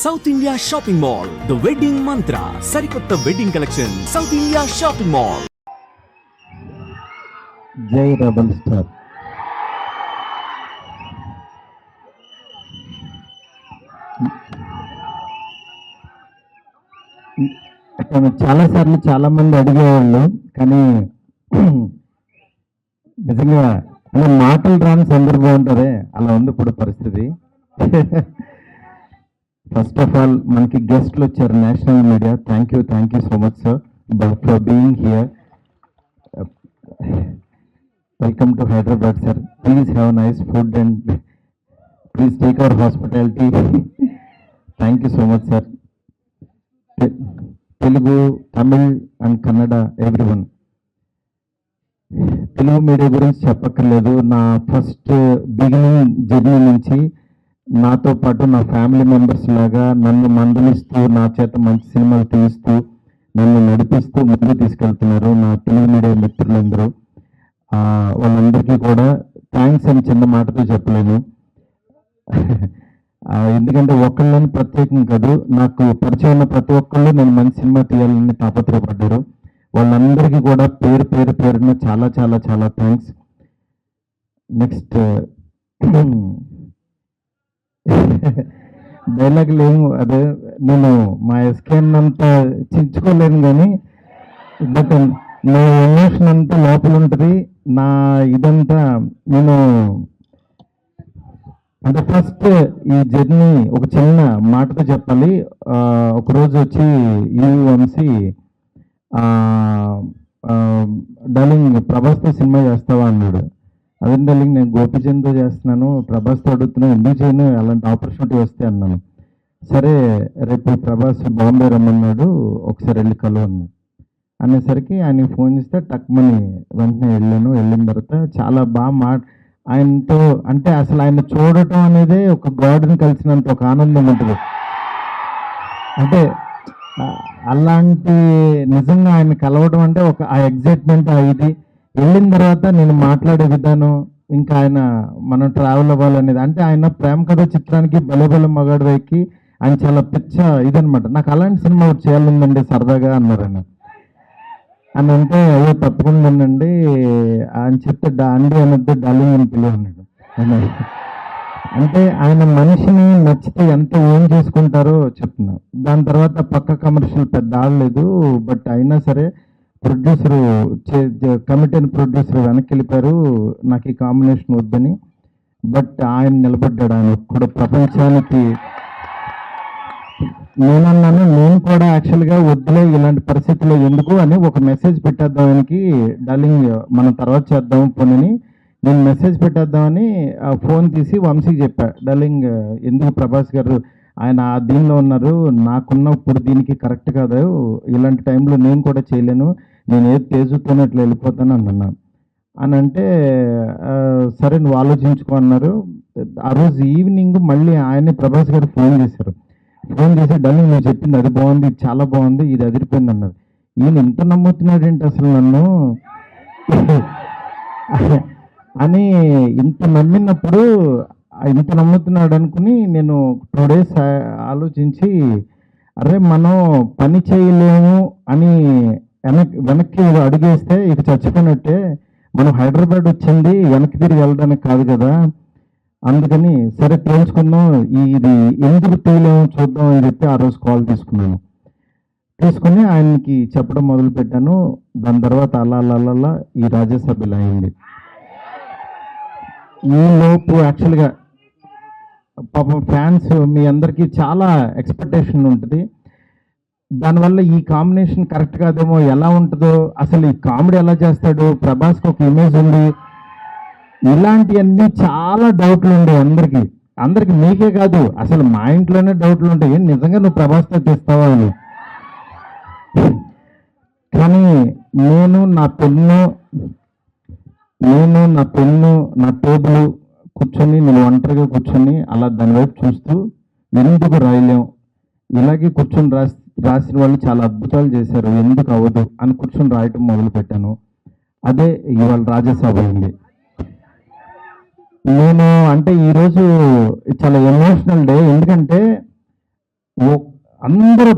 South India shopping mall, the wedding మంత్ర, సరికొత్త wedding collection, south India shopping mall. జై rebel star. చాలాసార్లు చాలా మంది అడిగేవాళ్ళు, కానీ నిజంగా మాటలు రాని సందర్భం ఉంటుంది. అలా ఉంది ఇప్పుడు పరిస్థితి. ఫస్ట్ ఆఫ్ ఆల్ మనకి గెస్ట్లు వచ్చారు, national media. Thank you so much sir for being here. Welcome to Hyderabad sir. Please have nice food and please take our hospitality. Thank you so much sir. Telugu, Tamil and Kannada everyone. Telugu media గురించి చెప్పక్కర్లేదు. నా first beginning journey నుంచి నాతో పాటు నా family members లాగా నన్ను మందలిస్తూ, నా చేత మంచి సినిమాలు తీస్తూ, నన్ను నడిపిస్తూ ముందుకు తీసుకెళ్తున్నారు నా తెలుగు మీడియా మిత్రులందరూ. వాళ్ళందరికీ కూడా థ్యాంక్స్ అని చిన్న మాటతో చెప్పలేను. ఎందుకంటే ఒక్కళ్ళని ప్రత్యేకం కాదు, నాకు పరిచయం ఉన్న ప్రతి ఒక్కళ్ళు నేను మంచి సినిమా తీయాలని తాపత్రయపడ్డారు. వాళ్ళందరికీ కూడా పేరున చాలా చాలా చాలా థ్యాంక్స్. నెక్స్ట్ డైలాగ్ లేము, అదే నేను మా ఎస్కేన్ అంతా చించుకోలేను, కానీ బట్ నా ఎమోషన్ అంతా లోపల ఉంటుంది. నా ఇదంతా నేను అంటే ఫస్ట్ ఈ జర్నీ ఒక చిన్న మాటతో చెప్పాలి. ఒకరోజు వచ్చి ఈ వంశీ డార్లింగ్ ప్రభాస్తో సినిమా చేస్తావా అన్నాడు. అదే డార్లింగ్ నేను గోపిచంద్తో చేస్తున్నాను, ప్రభాస్తో అడుగుతున్నాను, ఎందుకు చేయను, అలాంటి ఆపర్చునిటీ వస్తే అన్నాను. సరే రేపు ప్రభాస్ బాంబే రమ్మన్నాడు, ఒకసారి వెళ్ళి కలువు అన్నాడు. అనేసరికి ఆయన ఫోన్ చేస్తే టక్మని వెంటనే వెళ్ళాను. వెళ్ళిన తర్వాత చాలా బాగా ఆయనతో అంటే అసలు ఆయన చూడటం అనేది ఒక గాడ్ని కలిసినంత ఒక ఆనందం ఉంటుంది. అంటే అలాంటి నిజంగా ఆయన కలవడం అంటే ఒక ఆ ఎగ్జైట్మెంట్ ఇది. వెళ్ళిన తర్వాత నేను మాట్లాడే విధానం, ఇంకా ఆయన మనం ట్రావెల్ అవ్వాలనేది, అంటే ఆయన ప్రేమ కథ చిత్రానికి బలే మగాడు వైకి ఆయన చాలా పిచ్చ ఇదనమాట. నాకు అలాంటి సినిమా చేయాలందండి సరదాగా అన్నారు ఆయన. అని అంటే అయ్యో తప్పకుండానండి అని చెప్తే అండి అనొద్దు డార్లింగ్ అని పిలువ అన్నాడు. అంటే ఆయన మనిషిని నచ్చితే ఎంత ఏం చేసుకుంటారో చెప్తున్నా. దాని తర్వాత పక్క కమర్షియల్ పెద్ద ఆడలేదు, బట్ అయినా సరే ప్రొడ్యూసరు కమిటీ ప్రొడ్యూసర్ వెనక్కి వెళ్ళిపోయారు నాకు ఈ కాంబినేషన్ వద్దని. బట్ ఆయన నిలబడ్డాడు. ఆయన కూడా ప్రపంచానికి నేనన్నాను, నేను కూడా యాక్చువల్గా వద్దులే ఇలాంటి పరిస్థితుల్లో ఎందుకు అని ఒక మెసేజ్ పెట్టేద్దాం ఆయనకి, డార్లింగ్ మనం తర్వాత చేద్దాం పోనని నేను మెసేజ్ పెట్టేద్దామని ఫోన్ తీసి వంశీకి చెప్పా, డార్లింగ్ ఎందుకు ప్రభాస్ గారు ఆయన దీనిలో ఉన్నారు, నాకున్న ఇప్పుడు దీనికి కరెక్ట్ కాదు, ఇలాంటి టైంలో నేను కూడా చేయలేను, నేను ఏది తేజుతోనే అట్లా వెళ్ళిపోతాను అన్నా. అని అంటే సరే నువ్వు ఆలోచించుకో అన్నారు. ఆ రోజు ఈవినింగ్ మళ్ళీ ఆయనే ప్రభాస్ గారు ఫోన్ చేశారు. ఫోన్ చేసి డార్లింగ్ నువ్వు చెప్పింది అది బాగుంది, ఇది చాలా బాగుంది, ఇది అదిరిపోయింది అన్నారు. ఈయన ఇంత నమ్ముతున్నాడు ఏంటి అసలు నన్ను అని ఇంత నమ్మినప్పుడు ఇంత నమ్ముతున్నాడు అనుకుని నేను 2 days ఆలోచించి అరే మనం పని చేయలేము అని వెనక్కి అడిగేస్తే ఇక చచ్చిపోయినట్టే, మనం హైదరాబాద్ వచ్చింది వెనక్కి తిరిగి వెళ్ళడానికి కాదు కదా, అందుకని సరే తేల్చుకుందాం, ఇది ఎందుకు తేలేమో చూద్దాం అని చెప్పి ఆ రోజు కాల్ తీసుకుని ఆయనకి చెప్పడం మొదలు పెట్టాను. దాని తర్వాత అలా ఈ రాజ్యసభ ఇలా అయింది. ఈ లోపు యాక్చువల్గా పాపం ఫ్యాన్స్ మీ అందరికీ చాలా ఎక్స్పెక్టేషన్ ఉంటుంది. దానివల్ల ఈ కాంబినేషన్ కరెక్ట్ కాదేమో, ఎలా ఉంటుందో, అసలు ఈ కామెడీ ఎలా చేస్తాడు, ప్రభాస్కి ఒక ఇమేజ్ ఉంది, ఇలాంటివన్నీ చాలా డౌట్లు ఉండే అందరికి మీకే కాదు అసలు మా ఇంట్లోనే డౌట్లు ఉంటాయి, నిజంగా నువ్వు ప్రభాస్తో తీస్తావా అని. కానీ నేను నా పెన్ను నా టేబుల్ కూర్చొని నేను ఒంటరిగా కూర్చొని అలా దాని వైపు చూస్తూ ఎందుకు రాయలేం, ఇలాగే కూర్చొని రాసిన వాళ్ళు చాలా అద్భుతాలు చేశారు, ఎందుకు అవ్వదు అని కూర్చొని రాయటం మొదలు పెట్టాను. అదే ఇవాళ రాజ్యసభ అయింది. నేను అంటే ఈరోజు చాలా ఎమోషనల్ డే, ఎందుకంటే అందరూ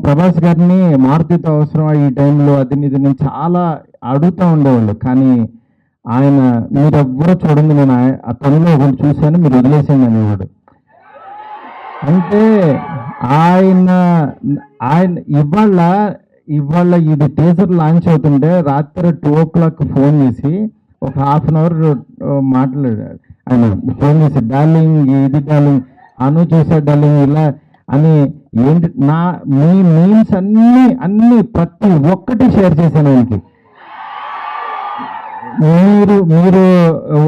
ప్రభాస్ గారిని మారుతితో అవసరం ఈ టైంలో అది ఇది నేను చాలా అడుగుతూ ఉండేవాళ్ళు. కానీ ఆయన మీరెవ్వరూ చూడండి, నేను ఆ తనలో ఒకటి చూశాను, మీరు వదిలేసేయండి అనేవాడు. అంటే ఆయన ఆయన ఇవాళ ఇది టీజర్ లాంచ్ అవుతుంటే రాత్రి 2 o'clock ఫోన్ చేసి ఒక హాఫ్ అన్ అవర్ మాట్లాడాడు. ఆయన ఫోన్ చేసి డార్లింగ్ ఇది డార్లింగ్ అను చూసా డార్లింగ్ ఇలా అని ఏంటి మీ మీమ్స్ అన్ని ప్రతి ఒక్కటి షేర్ చేశాను ఆయనకి. మీరు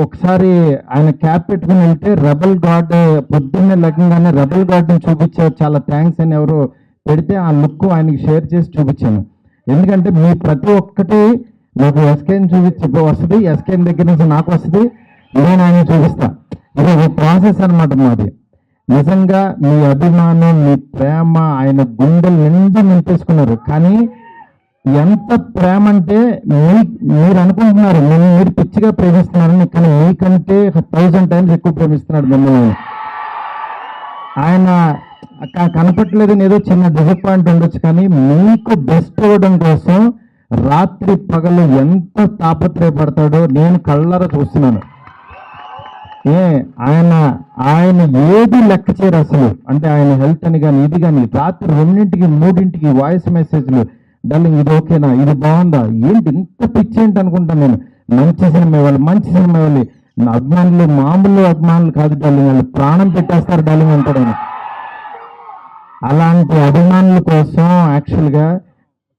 ఒకసారి ఆయన క్యాప్ పెట్టుకుని వెళ్తే రెబల్ గాడ్ పొద్దున్నే లగ్నంగానే రెబల్ గాడ్ని చూపించారు, చాలా థ్యాంక్స్ అని ఎవరు పెడితే ఆ లుక్ ఆయనకి షేర్ చేసి చూపించాను. ఎందుకంటే మీ ప్రతి ఒక్కటి నాకు ఎస్కేని వస్తుంది, ఎస్కేన్ దగ్గర నుంచి నాకు వస్తుంది, నేను ఆయన చూపిస్తా. ఇది ఒక ప్రాసెస్ అనమాట మాది. నిజంగా మీ అభిమానం, మీ ప్రేమ ఆయన గుండెలు నిండా నింపేసుకున్నారు. కానీ ఎంత ప్రేమ అంటే మీరు అనుకుంటున్నారు మీరు పిచ్చిగా ప్రేమిస్తున్నారని, కానీ మీకంటే 1000 times ఎక్కువ ప్రేమిస్తున్నాడు మిమ్మల్ని. ఆయన కనపట్లేదని ఏదో చిన్న డిసప్పాయింట్ ఉండొచ్చు, కానీ మీకు బెస్ట్ అవ్వడం కోసం రాత్రి పగలు ఎంత తాపత్రయపడతాడో నేను కళ్ళారా చూస్తున్నాను. ఆయన ఏది లెక్క చేయరు అసలు. అంటే ఆయన హెల్త్ అని కానీ ఇది కానీ రాత్రి 2ంటికి 3ంటికి వాయిస్ మెసేజ్లు, డార్లింగ్ ఇది ఓకేనా, ఇది బాగుందా, ఏంటి ఇంత పిచ్చి ఏంటి అనుకుంటాను నేను. మంచి సినిమా వాళ్ళు నా అభిమానులు మామూలు అభిమానులు కాదు డార్లింగ్, వాళ్ళు ప్రాణం పెట్టేస్తారు డార్లింగ్ అంటాడు ఆయన. అలాంటి అభిమానుల కోసం యాక్చువల్గా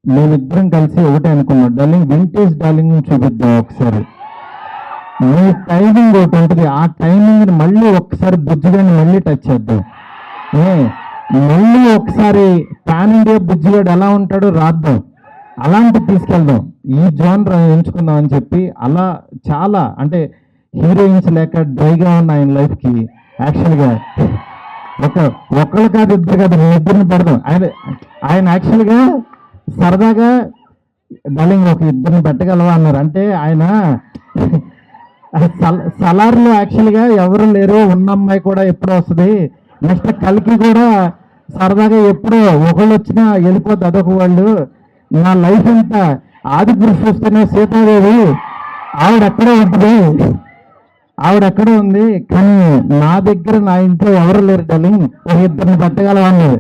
మేమిద్దరం కలిసి ఒకటే అనుకున్నాం, డార్లింగ్ వింటేజ్ డార్లింగ్ చూపిద్దాం ఒకసారి. మీ టైమింగ్ ఒకటి ఉంటుంది, ఆ టైమింగ్ని మళ్ళీ ఒకసారి బుజ్జిగాని మళ్ళీ టచ్ చేద్దాం. మళ్ళీ ఒకసారి పాన్ ఇండియా బుజ్జిగాడు ఎలా ఉంటాడో రాద్దాం, అలాంటి తీసుకెళ్దాం, ఈ జోనర్ ఎంచుకుందాం అని చెప్పి అలా చాలా అంటే హీరోయిన్స్ లేక డ్రైగా ఉన్న ఆయన లైఫ్కి యాక్చువల్గా ఒకళ్ళు కాదు ఇద్దరు కాదు మీ ఇద్దరిని పెడదాం. ఆయన యాక్చువల్గా సరదాగా డార్లింగ్ ఒక ఇద్దరిని పెట్టగలవా అన్నారు. అంటే ఆయన సలార్లో యాక్చువల్గా ఎవరు లేరు, ఉన్న అమ్మాయి కూడా ఎప్పుడో వస్తుంది, నెక్స్ట్ కలికి కూడా సరదాగా ఎప్పుడో ఒకళ్ళు వచ్చినా వెళ్ళిపోద్ది అదొక వాళ్ళు. నా లైఫ్ అంతా ఆది పురుషు వస్తేనే సీతాదేవి ఆవిడెక్కడే ఉంది, కానీ నా దగ్గర నా ఇంట్లో ఎవరు లేరు డార్లింగ్, ఒక ఇద్దరిని పెట్టగలవన్నది.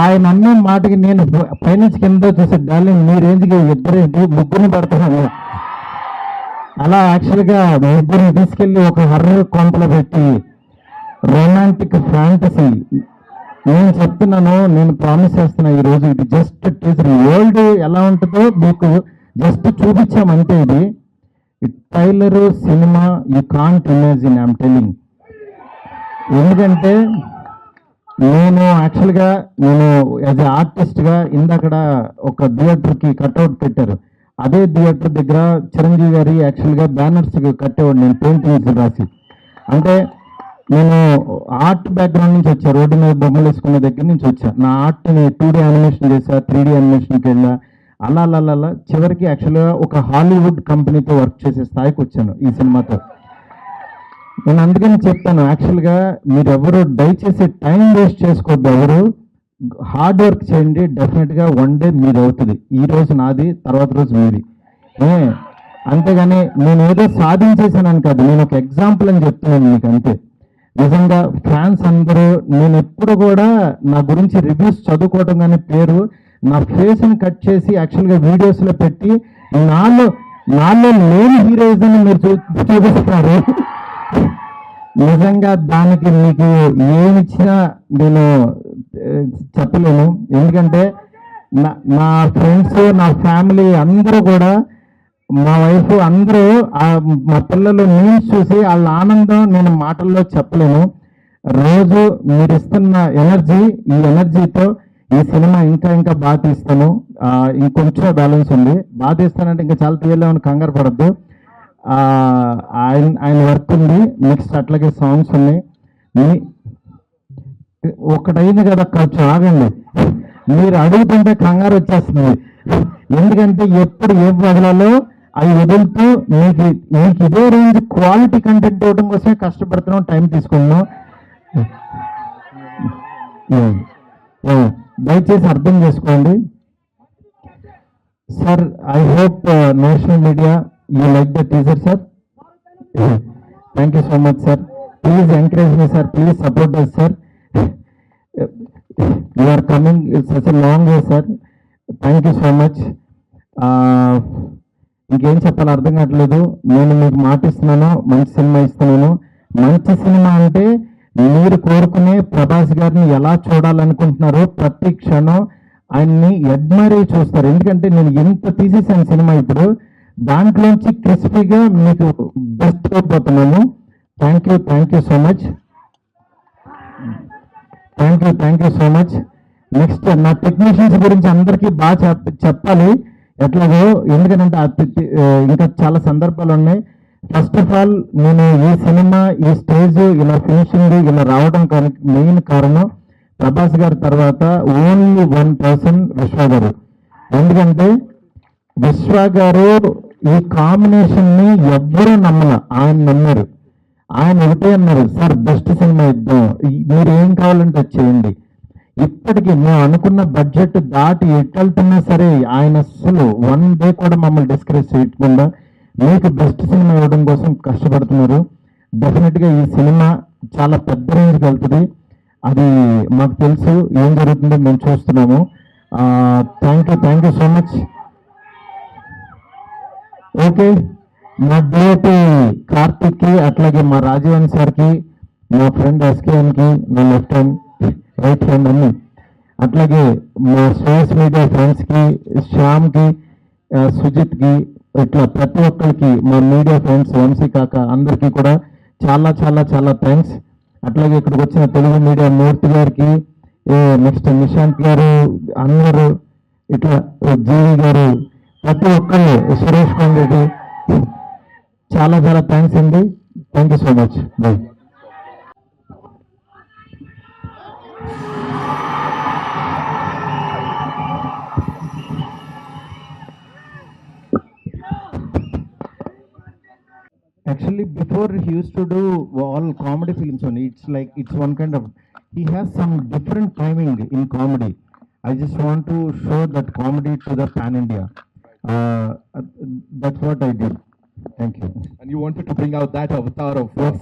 ఆయన అన్న మాటకి నేను పైనుంచి కింద చూసే డార్లింగ్ మీ రేంజ్కి ముగ్గురిని పెడతాను. అలా యాక్చువల్గా ముగ్గురిని తీసుకెళ్ళి ఒక హర్రర్ కొంపలో పెట్టి రొమాంటిక్ ఫ్యాంటసీ నేను చెప్తున్నాను, నేను ప్రామిస్ చేస్తున్నా ఈరోజు ఇది జస్ట్ టీజర్. వరల్డ్ ఎలా ఉంటుందో మీకు జస్ట్ చూపించామంటే ఇది trailer cinema you can't imagine I'm telling. ఎందుకంటే నేను యాక్చువల్గా యాజ్ ఎ ఆర్టిస్ట్గా ఇందాకడ ఒక థియేటర్కి కట్అవుట్ పెట్టారు, అదే థియేటర్ దగ్గర చిరంజీవి గారి యాక్చువల్గా బ్యానర్స్ కట్టేవాడు నేను పెయింటింగ్స్ రాసి. అంటే నేను ఆర్ట్ బ్యాక్గ్రౌండ్ నుంచి వచ్చా, రోడ్డు మీద బొమ్మలు వేసుకునే దగ్గర నుంచి వచ్చా. నా ఆర్ట్ని 2D యానిమేషన్ చేసా, 3D యానిమేషన్కి వెళ్ళా, అలా చివరికి యాక్చువల్గా ఒక హాలీవుడ్ కంపెనీతో వర్క్ చేసే స్థాయికి వచ్చాను ఈ సినిమాతో. నేను అందుకని చెప్తాను యాక్చువల్గా మీరెవరు దయచేసి టైం వేస్ట్ చేసుకోవద్దు, ఎవరు హార్డ్ వర్క్ చేయండి, డెఫినెట్గా వన్ డే మీది అవుతుంది. ఈ రోజు నాది, తర్వాత రోజు మీది. అంతేగాని నేను ఏదో సాధించేసానని కాదు, నేను ఒక ఎగ్జాంపుల్ అని చెప్తున్నాను మీకు అంతే. నిజంగా ఫ్యాన్స్ అందరూ నేను ఎప్పుడు కూడా నా గురించి రివ్యూస్ చదువుకోవడం కానీ పేరు నా ఫేస్ని కట్ చేసి యాక్చువల్గా వీడియోస్లో పెట్టి నాలో లేని హీరోయిజం మీరు చూపిస్తారు. నిజంగా దానికి మీకు ఏమిచ్చినా నేను చెప్పలేను. ఎందుకంటే నా ఫ్రెండ్స్, నా ఫ్యామిలీ అందరూ కూడా, మా వైఫ్ అందరూ, మా పిల్లలు న్యూస్ చూసి వాళ్ళ ఆనందం నేను మాటల్లో చెప్పలేను. రోజు మీరు ఇస్తున్న ఎనర్జీ, ఈ ఎనర్జీతో ఈ సినిమా ఇంకా బాగా తీస్తాను. ఇంకొంచెం బ్యాలెన్స్ ఉంది, బాగా తీస్తానంటే ఇంకా చాలా తీయలేమని కంగారు పడద్దు. ఆయన వర్క్ ఉంది, నెక్స్ట్ అట్లాగే సాంగ్స్ ఉన్నాయి. ఒకటైంది కదా, కొంచెం ఆగండి, మీరు అడుగుతుంటే కంగారు వచ్చేస్తుంది. ఎందుకంటే ఎప్పుడు ఏ వదలలో అవి వదులుతూ మీకు ఇదే రేంజ్ క్వాలిటీ కంటెంట్ ఇవ్వడం కోసమే కష్టపడుతున్నాం, టైం తీసుకున్నాం. దయచేసి అర్థం చేసుకోండి sir. I hope national media you like the teaser sir. Thank you so much sir. Please encourage me sir, please support us sir. You are coming such a long way sir. Thank you so much. ఇంకేం చెప్పాలో అర్థం కావట్లేదు. నేను మీకు మాట ఇస్తున్నాను, మంచి cinema ఇస్తున్నాను. మంచి సినిమా అంటే మీరు కోరుకునే ప్రభాస్ గారిని ఎలా చూడాలనుకుంటున్నారో ప్రతి క్షణం ఆయన్ని అడ్మైర్ చూస్తారు. ఎందుకంటే నేను ఎంత తీసేసాను సినిమా, ఇప్పుడు దాంట్లోంచి క్రిస్పీగా మీకు బెస్ట్ అయిపోతున్నాను. Thank you so much. Thank you so much. Next నా టెక్నీషియన్స్ గురించి అందరికీ బాగా చెప్పాలి ఎట్లాగో, ఎందుకంటే ఇంకా చాలా సందర్భాలు ఉన్నాయి. ఫస్ట్ ఆఫ్ ఆల్ నేను ఈ సినిమా ఈ స్టేజ్ ఇలా ఫినిషింగ్ ఇలా రావడం మెయిన్ కారణం ప్రభాస్ గారి తర్వాత ఓన్లీ వన్ పర్సన్ విశ్వ గారు. ఎందుకంటే విశ్వ గారు ఈ కాంబినేషన్ ని ఎవ్వరూ ఆయన నమ్మారు. ఆయన ఒకటే అన్నారు, సార్ బెస్ట్ సినిమా ఇద్దాం, మీరు ఏం కావాలంటే చేయండి. ఇప్పటికీ మేము అనుకున్న బడ్జెట్ దాటి ఎట్టెళ్తున్నా సరే ఆయన అస్సలు వన్ డే కూడా మమ్మల్ని డిస్కరేజ్ చేయకుండా మీకు బెస్ట్ సినిమా ఇవ్వడం కోసం కష్టపడుతున్నారు. డెఫినెట్గా ఈ సినిమా చాలా పెద్ద రేంజ్కి వెళ్తుంది. అది మాకు తెలుసు, ఏం జరుగుతుందో మేము చూస్తున్నాము. Thank you so much. Okay, మా డిఓపి కార్తిక్కి, అట్లాగే మా రాజీవన్ సార్కి, మా ఫ్రెండ్ ఎస్కేఎన్కి, నా లెఫ్ట్ హ్యాండ్ రైట్ హ్యాండ్ అన్ని, అట్లాగే మా సోషల్ మీడియా ఫ్రెండ్స్కి, శ్యామ్కి, సుజిత్కి, ఇట్లా ప్రతి ఒక్కరికి, మా మీడియా ఫ్రెండ్స్ వంశీ కాక అందరికీ కూడా చాలా చాలా చాలా థ్యాంక్స్. అట్లాగే ఇక్కడికి వచ్చిన తెలుగు మీడియా మూర్తి గారికి, నెక్స్ట్ నిశాంత్ గారు, అందరూ ఇట్లా జీవి గారు, ప్రతి ఒక్కరు, సురేష్ కొండరెడ్డి, చాలా చాలా థ్యాంక్స్ అండి. Thank you so much. Bye. Actually, before he used to do all comedy films only. It's like it's one kind of, he has some different timing in comedy. I just want to show that comedy to the pan India. That's what I did. Thank you. And you wanted to bring out that avatar of Yes,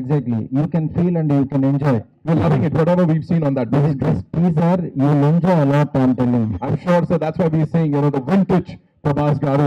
exactly. You can feel and you can enjoy. You're loving it, whatever we've seen on that This teaser, you will enjoy a lot. I'm telling you. I'm sure, so that's why we're saying, the vintage Prabhas Garu